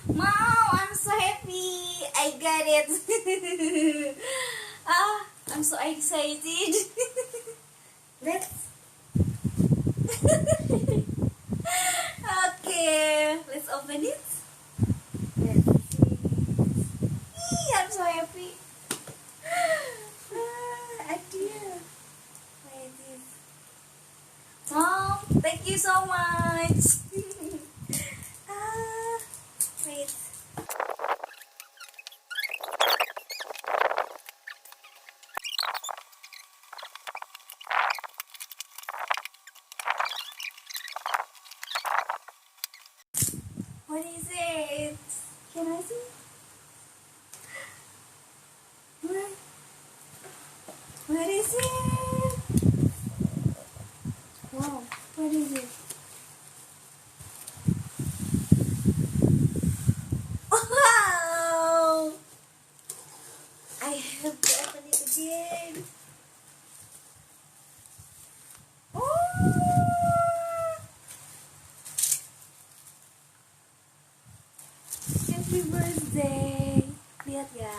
Mom, I'm so happy. I got it. I'm so excited. Let's. Okay, let's open it. Let's see. I'm so happy. Idea. Wait, this. Mom, thank you so much. Wait. What is it? Can I see? What is it? Wow, what is it? Wow! I have to open it again. Oh! Happy birthday! Lihat ya.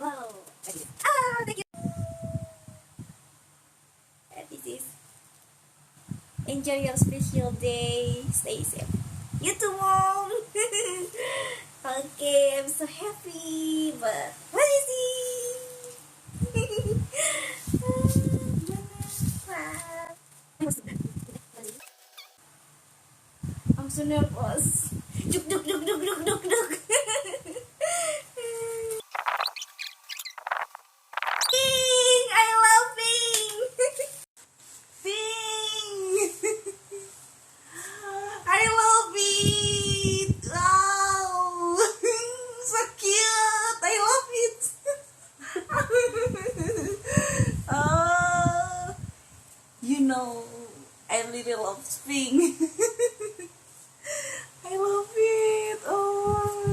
Wow! Thank you. This is. Enjoy your special day. Stay safe. You too, Mom. Okay, I'm so happy. But what is it? I'm so nervous. Duk duk duk duk duk duk duk. Ping! I love ping. Ping! I love it. Wow! So cute. I love it. You know, I really love ping. I love it. Oh.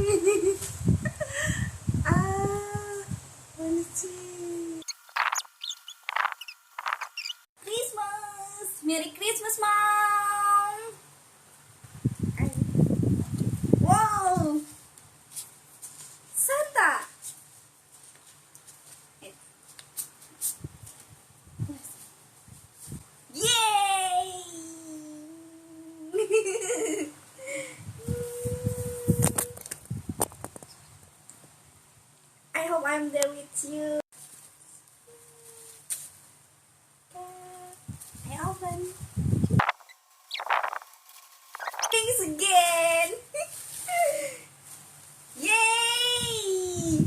Let me see. Christmas. Merry Christmas, Mom. Wow. Santa. Yay! I hope I'm there with you. I open. Thanks again. Yay!